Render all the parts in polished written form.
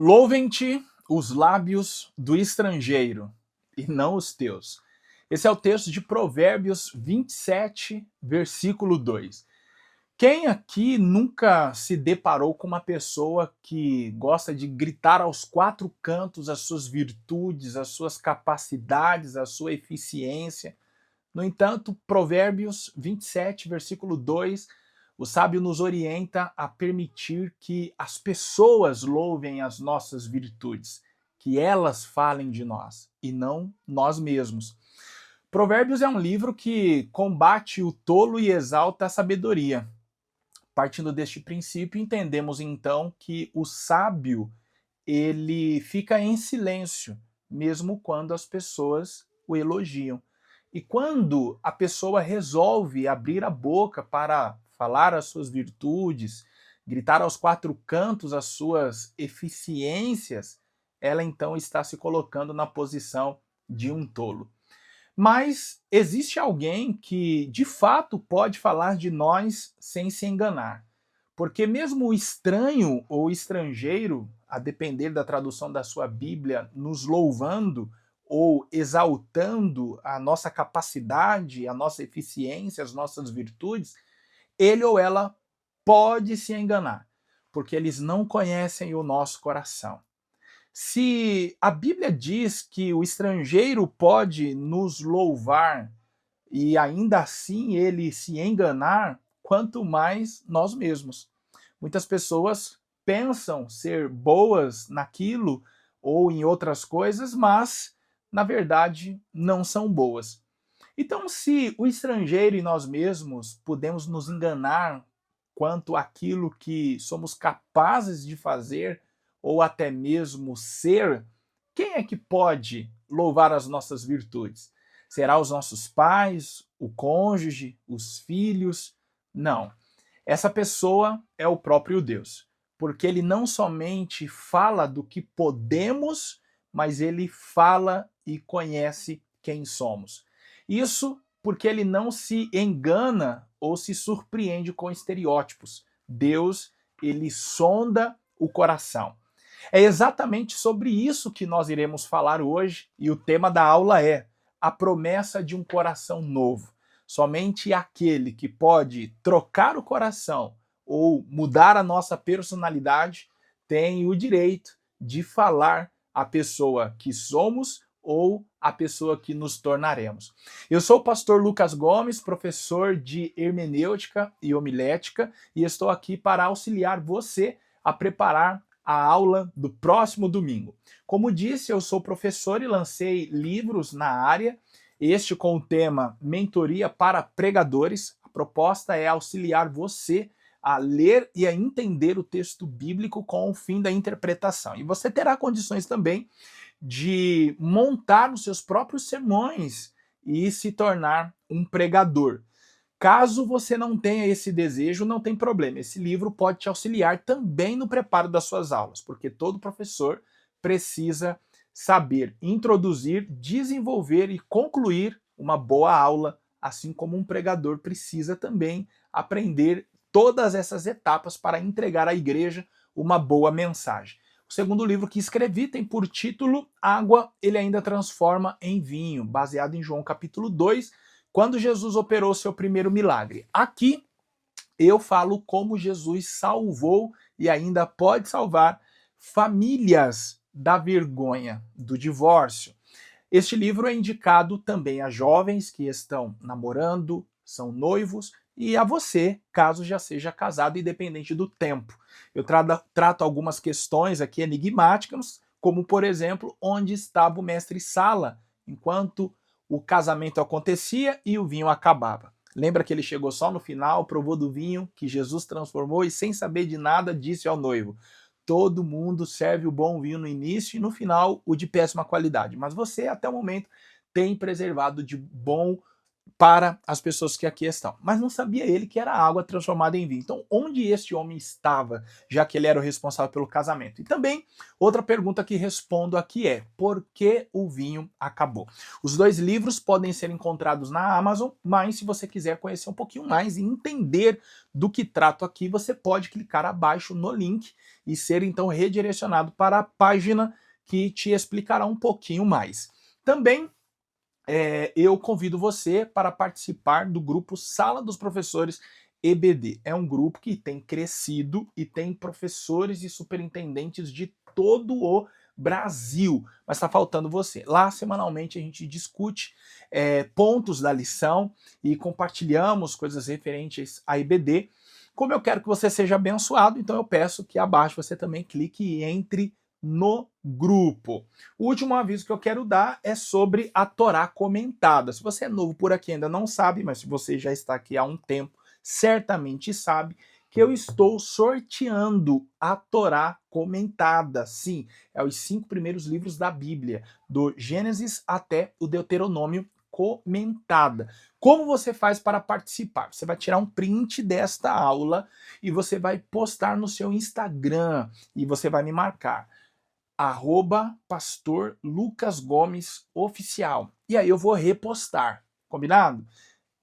Louvem-te os lábios do estrangeiro, e não os teus. Esse é o texto de Provérbios 27, versículo 2. Quem aqui nunca se deparou com uma pessoa que gosta de gritar aos quatro cantos as suas virtudes, as suas capacidades, a sua eficiência? No entanto, Provérbios 27, versículo 2, o sábio nos orienta a permitir que as pessoas louvem as nossas virtudes, que elas falem de nós e não nós mesmos. Provérbios é um livro que combate o tolo e exalta a sabedoria. Partindo deste princípio, entendemos então que o sábio ele fica em silêncio, mesmo quando as pessoas o elogiam. E quando a pessoa resolve abrir a boca para falar as suas virtudes, gritar aos quatro cantos as suas eficiências, ela então está se colocando na posição de um tolo. Mas existe alguém que de fato pode falar de nós sem se enganar. Porque mesmo o estranho ou estrangeiro, a depender da tradução da sua Bíblia, nos louvando ou exaltando a nossa capacidade, a nossa eficiência, as nossas virtudes, ele ou ela pode se enganar, porque eles não conhecem o nosso coração. Se a Bíblia diz que o estrangeiro pode nos louvar e ainda assim ele se enganar, quanto mais nós mesmos. Muitas pessoas pensam ser boas naquilo ou em outras coisas, mas na verdade não são boas. Então, se o estrangeiro e nós mesmos podemos nos enganar quanto àquilo que somos capazes de fazer ou até mesmo ser, quem é que pode louvar as nossas virtudes? Será os nossos pais, o cônjuge, os filhos? Não. Essa pessoa é o próprio Deus, porque ele não somente fala do que podemos, mas ele fala e conhece quem somos. Isso porque ele não se engana ou se surpreende com estereótipos. Deus, ele sonda o coração. É exatamente sobre isso que nós iremos falar hoje, e o tema da aula é a promessa de um coração novo. Somente aquele que pode trocar o coração ou mudar a nossa personalidade tem o direito de falar a pessoa que somos ou a pessoa que nos tornaremos. Eu sou o pastor Lucas Gomes, professor de hermenêutica e homilética, e estou aqui para auxiliar você a preparar a aula do próximo domingo. Como disse, eu sou professor e lancei livros na área, este com o tema Mentoria para Pregadores. A proposta é auxiliar você a ler e a entender o texto bíblico com o fim da interpretação. E você terá condições também de montar os seus próprios sermões e se tornar um pregador. Caso você não tenha esse desejo, não tem problema. Esse livro pode te auxiliar também no preparo das suas aulas, porque todo professor precisa saber introduzir, desenvolver e concluir uma boa aula, assim como um pregador precisa também aprender todas essas etapas para entregar à igreja uma boa mensagem. O segundo livro que escrevi tem por título Água ele ainda transforma em vinho, baseado em João capítulo 2, quando Jesus operou seu primeiro milagre. Aqui eu falo como Jesus salvou e ainda pode salvar famílias da vergonha, do divórcio. Este livro é indicado também a jovens que estão namorando, são noivos, e a você, caso já seja casado, independente do tempo. Eu trato algumas questões aqui enigmáticas, como, por exemplo, onde estava o mestre Sala enquanto o casamento acontecia e o vinho acabava. Lembra que ele chegou só no final, provou do vinho que Jesus transformou e, sem saber de nada, disse ao noivo: todo mundo serve o bom vinho no início e no final o de péssima qualidade. Mas você, até o momento, tem preservado de bom para as pessoas que aqui estão. Mas não sabia ele que era água transformada em vinho. Então, onde este homem estava, já que ele era o responsável pelo casamento? E também, outra pergunta que respondo aqui é: por que o vinho acabou? Os dois livros podem ser encontrados na Amazon, mas se você quiser conhecer um pouquinho mais e entender do que trato aqui, você pode clicar abaixo no link e ser então redirecionado para a página que te explicará um pouquinho mais. Também eu convido você para participar do grupo Sala dos Professores EBD. É um grupo que tem crescido e tem professores e superintendentes de todo o Brasil, mas está faltando você. Lá, semanalmente, a gente discute pontos da lição e compartilhamos coisas referentes à EBD. Como eu quero que você seja abençoado, então eu peço que abaixo você também clique e entre no grupo. O último aviso que eu quero dar é sobre a Torá comentada. Se você é novo por aqui e ainda não sabe, mas se você já está aqui há um tempo, certamente sabe que eu estou sorteando a Torá comentada. Sim, é os 5 primeiros livros da Bíblia, do Gênesis até o Deuteronômio comentada. Como você faz para participar? Você vai tirar um print desta aula e você vai postar no seu Instagram e você vai me marcar. @pastor Lucas Gomes oficial. E aí eu vou repostar, combinado?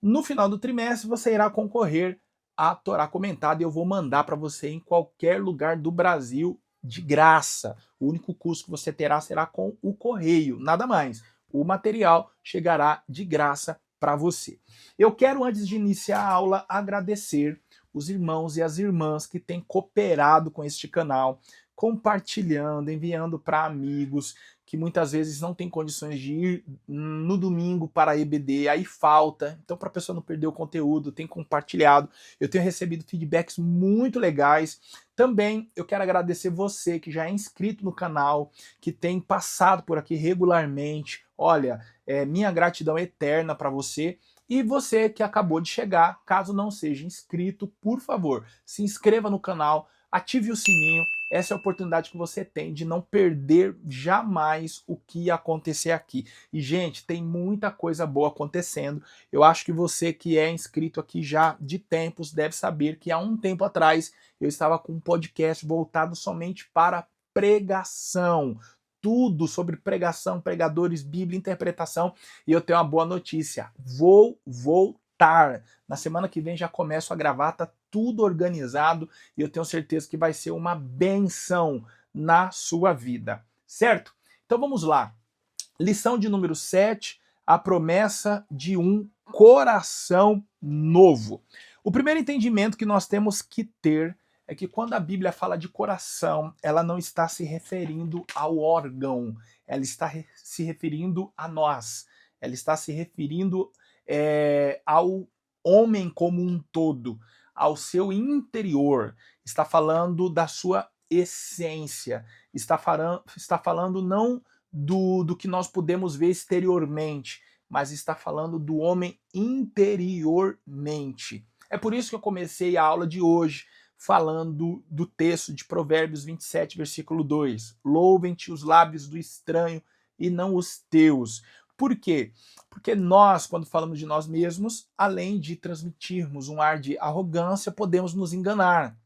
No final do trimestre você irá concorrer à Torá comentada e eu vou mandar para você em qualquer lugar do Brasil de graça. O único custo que você terá será com o correio, nada mais. O material chegará de graça para você. Eu quero, antes de iniciar a aula, agradecer os irmãos e as irmãs que têm cooperado com este canal, compartilhando, enviando para amigos que muitas vezes não tem condições de ir no domingo para a EBD, aí falta. Então, para a pessoa não perder o conteúdo, tem compartilhado. Eu tenho recebido feedbacks muito legais. Também eu quero agradecer você que já é inscrito no canal, que tem passado por aqui regularmente. Olha, minha gratidão eterna para você. E você que acabou de chegar, caso não seja inscrito, por favor, se inscreva no canal, ative o sininho. Essa é a oportunidade que você tem de não perder jamais o que acontecer aqui. E, gente, tem muita coisa boa acontecendo. Eu acho que você que é inscrito aqui já de tempos deve saber que há um tempo atrás eu estava com um podcast voltado somente para pregação. Tudo sobre pregação, pregadores, Bíblia, interpretação. E eu tenho uma boa notícia. Vou voltar. Na semana que vem já começo a gravar, tá tudo organizado e eu tenho certeza que vai ser uma benção na sua vida, certo? Então vamos lá. Lição de número 7, a promessa de um coração novo. O primeiro entendimento que nós temos que ter é que quando a Bíblia fala de coração, ela não está se referindo ao órgão, ela está se referindo a nós, ela está se referindo ao homem como um todo, ao seu interior, está falando da sua essência, está falando não do que nós podemos ver exteriormente, mas está falando do homem interiormente. É por isso que eu comecei a aula de hoje falando do texto de Provérbios 27, versículo 2. Louvem-te os lábios do estranho e não os teus. Por quê? Porque nós, quando falamos de nós mesmos, além de transmitirmos um ar de arrogância, podemos nos enganar.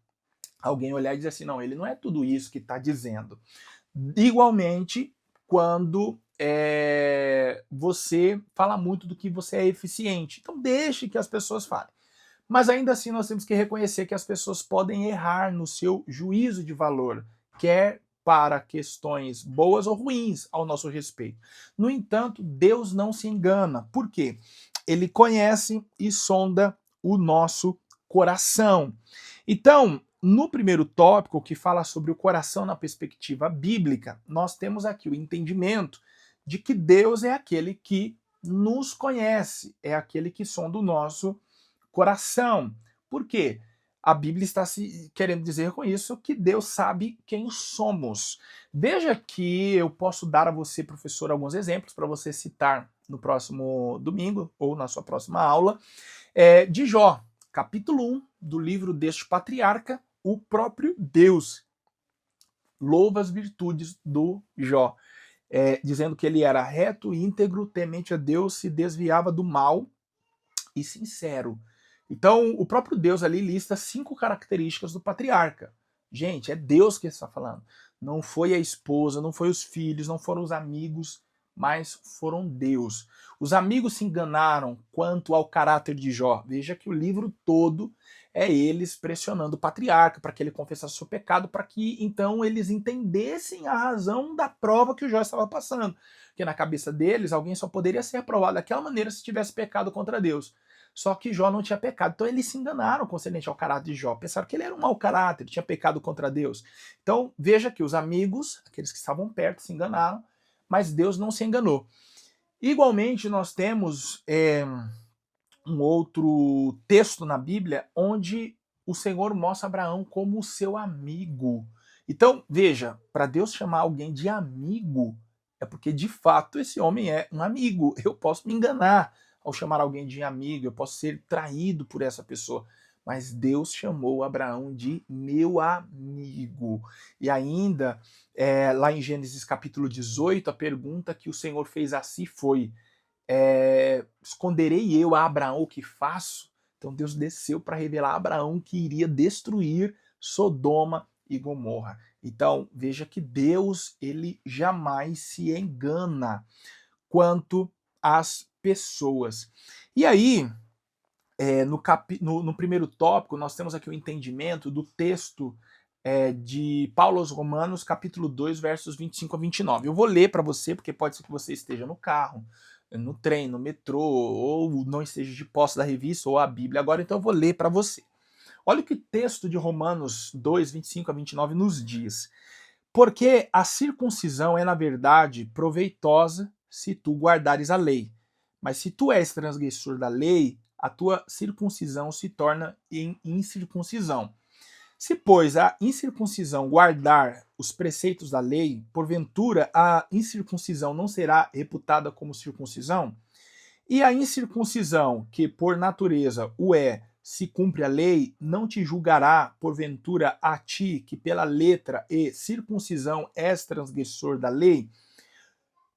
Alguém olhar e dizer assim, não, ele não é tudo isso que está dizendo. Igualmente, quando você fala muito do que você é eficiente. Então deixe que as pessoas falem. Mas ainda assim nós temos que reconhecer que as pessoas podem errar no seu juízo de valor, quer para questões boas ou ruins ao nosso respeito. No entanto, Deus não se engana. Por quê? Ele conhece e sonda o nosso coração. Então, no primeiro tópico, que fala sobre o coração na perspectiva bíblica, nós temos aqui o entendimento de que Deus é aquele que nos conhece, é aquele que sonda o nosso coração. Por quê? A Bíblia está se querendo dizer com isso que Deus sabe quem somos. Veja que eu posso dar a você, professor, alguns exemplos para você citar no próximo domingo ou na sua próxima aula, de Jó, capítulo 1 do livro deste patriarca, o próprio Deus louva as virtudes do Jó, dizendo que ele era reto, íntegro, temente a Deus, se desviava do mal e sincero. Então, o próprio Deus ali lista 5 características do patriarca. Gente, é Deus que está falando. Não foi a esposa, não foi os filhos, não foram os amigos, mas foram Deus. Os amigos se enganaram quanto ao caráter de Jó. Veja que o livro todo é eles pressionando o patriarca para que ele confessasse o seu pecado, para que então eles entendessem a razão da prova que o Jó estava passando. Porque na cabeça deles, alguém só poderia ser aprovado daquela maneira se tivesse pecado contra Deus. Só que Jó não tinha pecado. Então eles se enganaram concernente ao caráter de Jó. Pensaram que ele era um mau caráter, tinha pecado contra Deus. Então veja que os amigos, aqueles que estavam perto, se enganaram, mas Deus não se enganou. Igualmente, nós temos um outro texto na Bíblia onde o Senhor mostra Abraão como seu amigo. Então, veja, para Deus chamar alguém de amigo, é porque de fato esse homem é um amigo. Eu posso me enganar ao chamar alguém de amigo, eu posso ser traído por essa pessoa. Mas Deus chamou Abraão de meu amigo. E ainda, lá em Gênesis capítulo 18, a pergunta que o Senhor fez a si foi: esconderei eu a Abraão o que faço? Então Deus desceu para revelar a Abraão que iria destruir Sodoma e Gomorra. Então veja que Deus, ele jamais se engana quanto às pessoas. E aí, no primeiro tópico, nós temos aqui o entendimento do texto de Paulo aos Romanos, capítulo 2, versos 25 a 29. Eu vou ler para você, porque pode ser que você esteja no carro, no trem, no metrô, ou não esteja de posse da revista ou a Bíblia agora, então eu vou ler para você. Olha o que o texto de Romanos 2, 25 a 29 nos diz. Porque a circuncisão é, na verdade, proveitosa se tu guardares a lei. Mas se tu és transgressor da lei, a tua circuncisão se torna em incircuncisão. Se, pois, a incircuncisão guardar os preceitos da lei, porventura a incircuncisão não será reputada como circuncisão? E a incircuncisão, que por natureza o é, se cumpre a lei, não te julgará, porventura, a ti, que pela letra e circuncisão és transgressor da lei?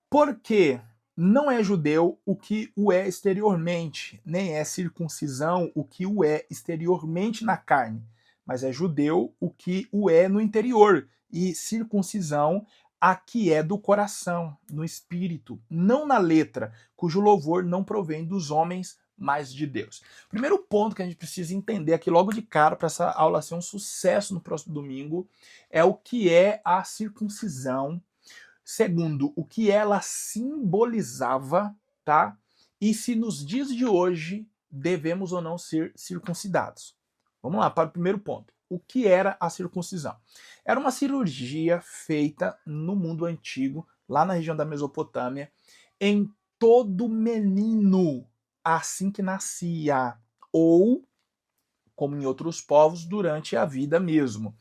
Porque não é judeu o que o é exteriormente, nem é circuncisão o que o é exteriormente na carne, mas é judeu o que o é no interior, e circuncisão a que é do coração, no espírito, não na letra, cujo louvor não provém dos homens, mas de Deus. Primeiro ponto que a gente precisa entender aqui logo de cara para essa aula ser um sucesso no próximo domingo é o que é a circuncisão. Segundo, o que ela simbolizava, tá? E se nos dias de hoje devemos ou não ser circuncidados. Vamos lá para o primeiro ponto. O que era a circuncisão? Era uma cirurgia feita no mundo antigo, lá na região da Mesopotâmia, em todo menino assim que nascia, ou, como em outros povos, durante a vida mesmo.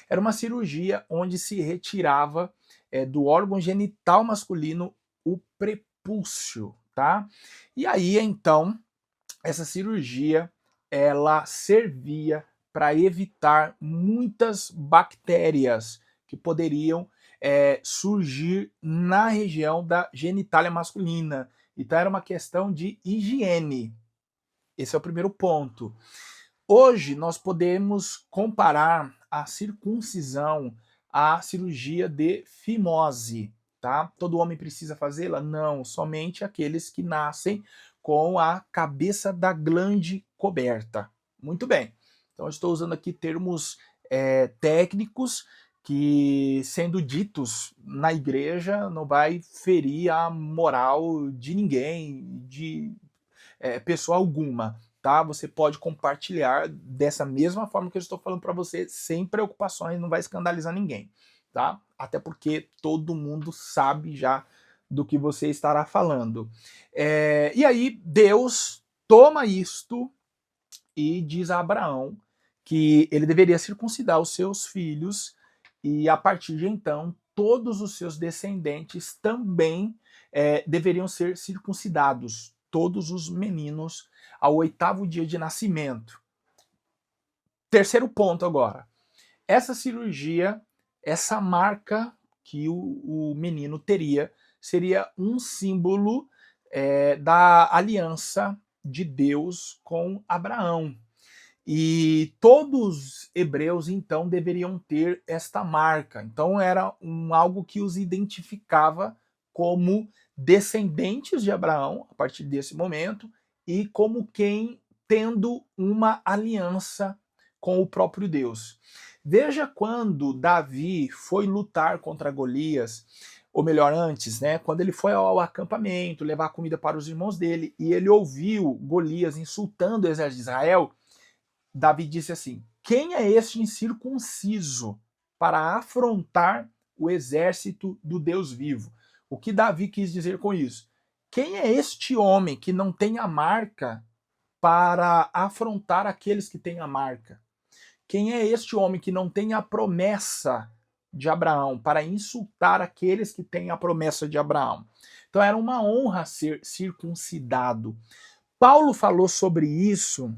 Era uma cirurgia onde se retirava do órgão genital masculino o prepúcio, tá? E aí, então, essa cirurgia, ela servia para evitar muitas bactérias que poderiam surgir na região da genitália masculina. Então era uma questão de higiene. Esse é o primeiro ponto. Hoje nós podemos comparar a circuncisão à cirurgia de fimose, tá? Todo homem precisa fazê-la? Não, somente aqueles que nascem com a cabeça da glande coberta. Muito bem. Então eu estou usando aqui termos técnicos que, sendo ditos na igreja, não vai ferir a moral de ninguém, de pessoa alguma. Tá? Você pode compartilhar dessa mesma forma que eu estou falando para você, sem preocupações, não vai escandalizar ninguém, tá? Até porque todo mundo sabe já do que você estará falando. E aí Deus toma isto e diz a Abraão que ele deveria circuncidar os seus filhos e a partir de então todos os seus descendentes também deveriam ser circuncidados, todos os meninos ao 8º dia de nascimento. Terceiro ponto agora. Essa cirurgia, essa marca que o menino teria, seria um símbolo da aliança de Deus com Abraão. E todos os hebreus, então, deveriam ter esta marca. Então, era algo que os identificava como descendentes de Abraão, a partir desse momento, e como quem tendo uma aliança com o próprio Deus. Veja quando Davi foi lutar contra Golias, ou melhor, antes, né? Quando ele foi ao acampamento levar comida para os irmãos dele, e ele ouviu Golias insultando o exército de Israel, Davi disse assim: quem é este incircunciso para afrontar o exército do Deus vivo? O que Davi quis dizer com isso? Quem é este homem que não tem a marca para afrontar aqueles que têm a marca? Quem é este homem que não tem a promessa de Abraão para insultar aqueles que têm a promessa de Abraão? Então era uma honra ser circuncidado. Paulo falou sobre isso,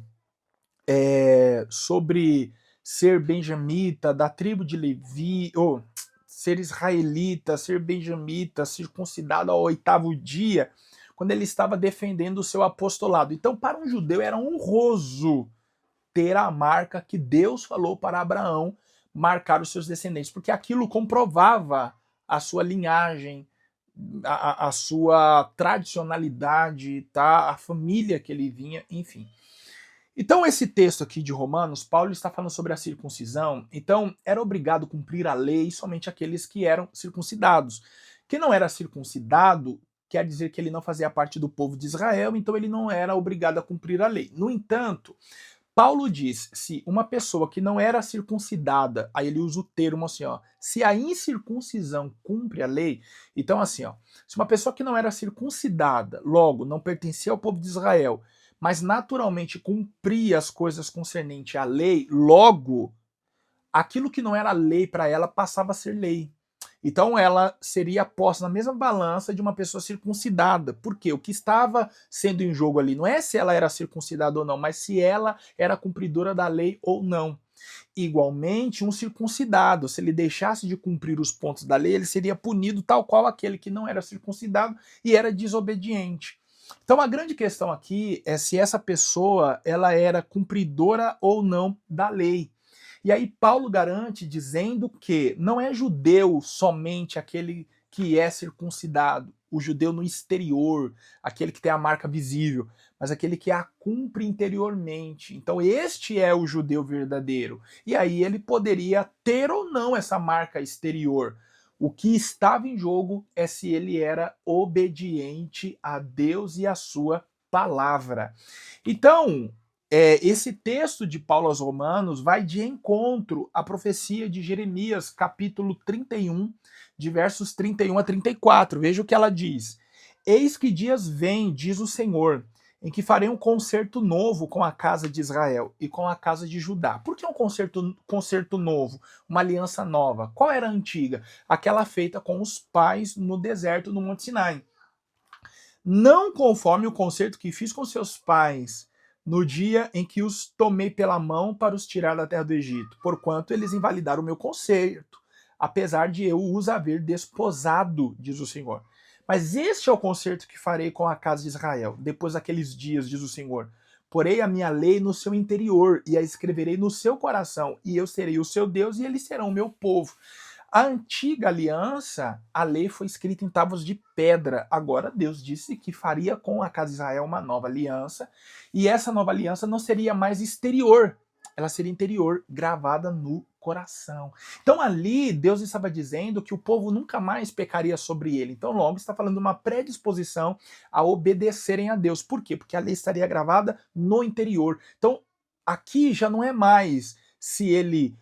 sobre ser benjamita, da tribo de Levi, ou ser israelita, ser benjamita, circuncidado ao 8º dia, quando ele estava defendendo o seu apostolado. Então, para um judeu era honroso ter a marca que Deus falou para Abraão marcar os seus descendentes, porque aquilo comprovava a sua linhagem, a sua tradicionalidade, tá? A família que ele vinha, enfim. Então, esse texto aqui de Romanos, Paulo está falando sobre a circuncisão. Então, era obrigado a cumprir a lei somente aqueles que eram circuncidados. Quem não era circuncidado quer dizer que ele não fazia parte do povo de Israel, então ele não era obrigado a cumprir a lei. No entanto, Paulo diz, se uma pessoa que não era circuncidada, aí ele usa o termo assim, ó, se a incircuncisão cumpre a lei, então assim, ó, se uma pessoa que não era circuncidada, logo, não pertencia ao povo de Israel, mas naturalmente cumpria as coisas concernentes à lei, logo, aquilo que não era lei para ela passava a ser lei. Então ela seria posta na mesma balança de uma pessoa circuncidada. Por quê? O que estava sendo em jogo ali não é se ela era circuncidada ou não, mas se ela era cumpridora da lei ou não. Igualmente, um circuncidado, se ele deixasse de cumprir os pontos da lei, ele seria punido tal qual aquele que não era circuncidado e era desobediente. Então a grande questão aqui é se essa pessoa ela era cumpridora ou não da lei. E aí Paulo garante dizendo que não é judeu somente aquele que é circuncidado, o judeu no exterior, aquele que tem a marca visível, mas aquele que a cumpre interiormente. Então este é o judeu verdadeiro. E aí ele poderia ter ou não essa marca exterior. O que estava em jogo é se ele era obediente a Deus e a sua palavra. Então, esse texto de Paulo aos Romanos vai de encontro à profecia de Jeremias, capítulo 31, de versos 31 a 34. Veja o que ela diz. Eis que dias vêm, diz o Senhor, em que farei um concerto novo com a casa de Israel e com a casa de Judá. Por que um concerto novo? Uma aliança nova. Qual era a antiga? Aquela feita com os pais no deserto, no Monte Sinai. Não conforme o concerto que fiz com seus pais no dia em que os tomei pela mão para os tirar da terra do Egito, porquanto eles invalidaram o meu concerto, apesar de eu os haver desposado, diz o Senhor. Mas este é o concerto que farei com a casa de Israel, depois daqueles dias, diz o Senhor. Porei a minha lei no seu interior e a escreverei no seu coração, e eu serei o seu Deus e eles serão o meu povo. A antiga aliança, a lei foi escrita em tábuas de pedra. Agora Deus disse que faria com a casa de Israel uma nova aliança, e essa nova aliança não seria mais exterior, ela seria interior, gravada no coração. Então ali Deus estava dizendo que o povo nunca mais pecaria sobre ele. Então logo está falando de uma predisposição a obedecerem a Deus. Por quê? Porque a lei estaria gravada no interior. Então aqui já não é mais se ele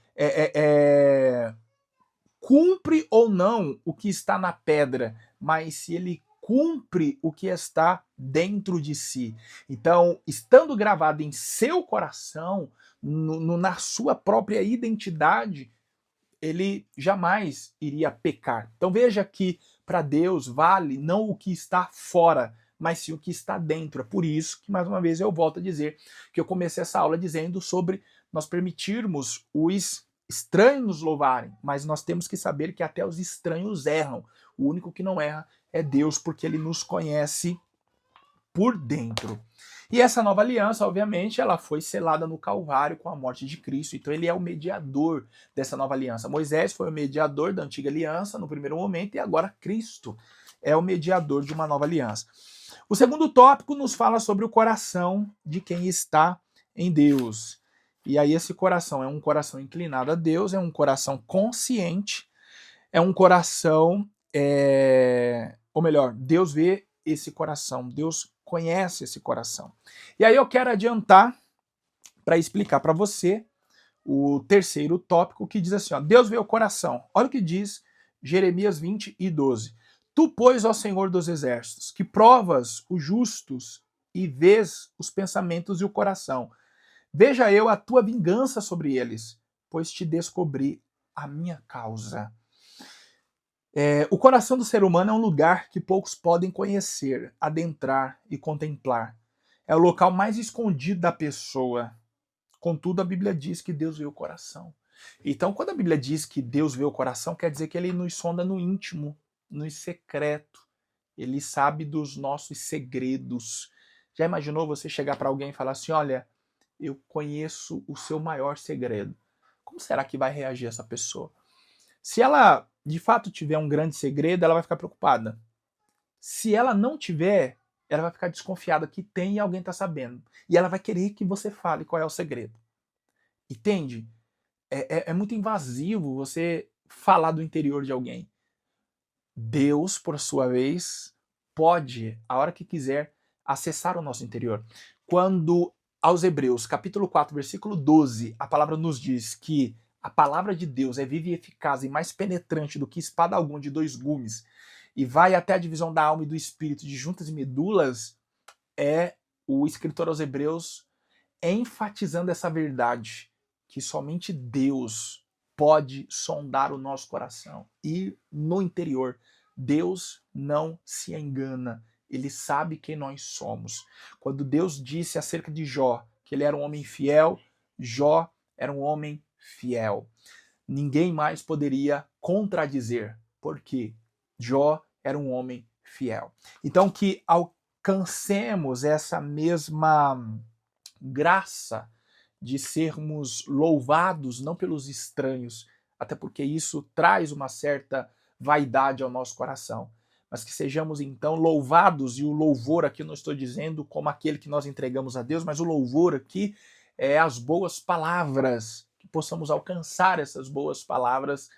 cumpre ou não o que está na pedra, mas se ele cumpre o que está dentro de si. Então, estando gravado em seu coração, na sua própria identidade, ele jamais iria pecar. Então veja que para Deus vale não o que está fora, mas sim o que está dentro. É por isso que, mais uma vez, eu volto a dizer que eu comecei essa aula dizendo sobre nós permitirmos os estranhos nos louvarem, mas nós temos que saber que até os estranhos erram. O único que não erra é Deus, porque ele nos conhece por dentro. E essa nova aliança, obviamente, ela foi selada no Calvário com a morte de Cristo. Então ele é o mediador dessa nova aliança. Moisés foi o mediador da antiga aliança no primeiro momento e agora Cristo é o mediador de uma nova aliança. O segundo tópico nos fala sobre o coração de quem está em Deus. E aí esse coração é um coração inclinado a Deus, é um coração consciente, é um coração, ou melhor, Deus vê esse coração, Deus conhece esse coração. E aí eu quero adiantar para explicar para você o terceiro tópico que diz assim, ó, Deus vê o coração. Olha o que diz Jeremias 20:12. Tu, pois, ó Senhor dos exércitos, que provas os justos e vês os pensamentos e o coração. Veja eu a tua vingança sobre eles, pois te descobri a minha causa. O coração do ser humano é um lugar que poucos podem conhecer, adentrar e contemplar. É o local mais escondido da pessoa. Contudo, a Bíblia diz que Deus vê o coração. Então, quando a Bíblia diz que Deus vê o coração, quer dizer que ele nos sonda no íntimo, no secreto. Ele sabe dos nossos segredos. Já imaginou você chegar para alguém e falar assim, olha, eu conheço o seu maior segredo. Como será que vai reagir essa pessoa? Se ela, de fato, tiver um grande segredo, ela vai ficar preocupada. Se ela não tiver, ela vai ficar desconfiada que tem e alguém está sabendo. E ela vai querer que você fale qual é o segredo. Entende? É muito invasivo você falar do interior de alguém. Deus, por sua vez, pode, a hora que quiser, acessar o nosso interior. Quando aos Hebreus, capítulo 4, versículo 12, a palavra nos diz que a palavra de Deus é viva e eficaz e mais penetrante do que espada alguma de dois gumes e vai até a divisão da alma e do espírito, de juntas e medulas, é o escritor aos Hebreus enfatizando essa verdade, que somente Deus pode sondar o nosso coração. E no interior, Deus não se engana. Ele sabe quem nós somos. Quando Deus disse acerca de Jó que ele era um homem fiel, Jó era um homem fiel. Ninguém mais poderia contradizer, porque Jó era um homem fiel. Então, que alcancemos essa mesma graça de sermos louvados não pelos estranhos, até porque isso traz uma certa vaidade ao nosso coração, mas que sejamos então louvados, e o louvor aqui eu não estou dizendo como aquele que nós entregamos a Deus, mas o louvor aqui é as boas palavras, que possamos alcançar essas boas palavras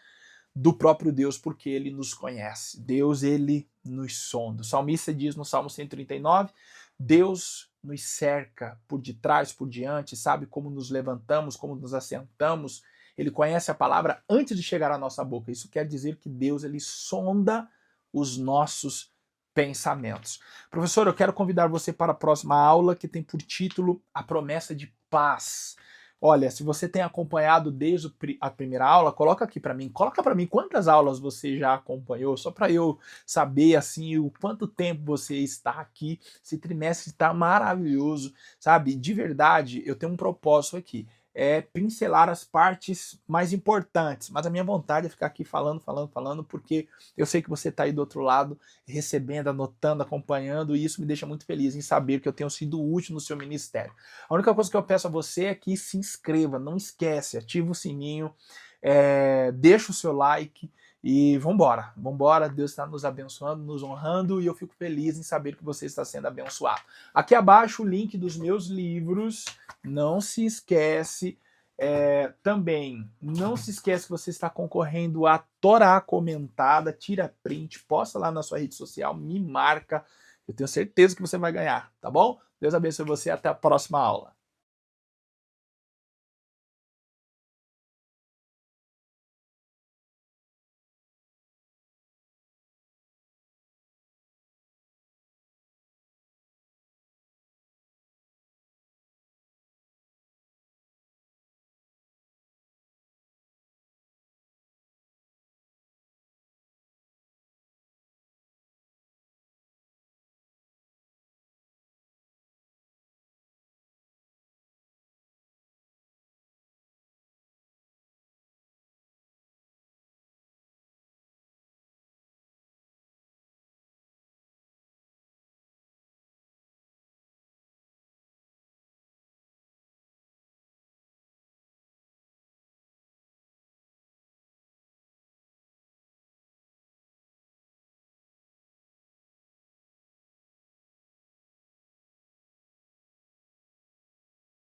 do próprio Deus, porque ele nos conhece. Deus, ele nos sonda. O salmista diz no Salmo 139, Deus nos cerca por detrás, por diante, sabe como nos levantamos, como nos assentamos. Ele conhece a palavra antes de chegar à nossa boca. Isso quer dizer que Deus, ele sonda os nossos pensamentos. Professor, eu quero convidar você para a próxima aula, que tem por título A Promessa de Paz. Olha, se você tem acompanhado desde a primeira aula, coloca aqui para mim. Coloca para mim quantas aulas você já acompanhou, só para eu saber assim o quanto tempo você está aqui. Esse trimestre está maravilhoso, sabe? De verdade, eu tenho um propósito aqui. É pincelar as partes mais importantes, mas a minha vontade é ficar aqui falando, porque eu sei que você está aí do outro lado, recebendo, anotando, acompanhando, e isso me deixa muito feliz em saber que eu tenho sido útil no seu ministério. A única coisa que eu peço a você é que se inscreva, não esquece, ativa o sininho, deixa o seu like, e vambora, Deus está nos abençoando, nos honrando, e eu fico feliz em saber que você está sendo abençoado. Aqui abaixo o link dos meus livros, não se esquece, também, não se esquece que você está concorrendo a Torá comentada, tira print, posta lá na sua rede social, me marca, eu tenho certeza que você vai ganhar, tá bom? Deus abençoe você, até a próxima aula.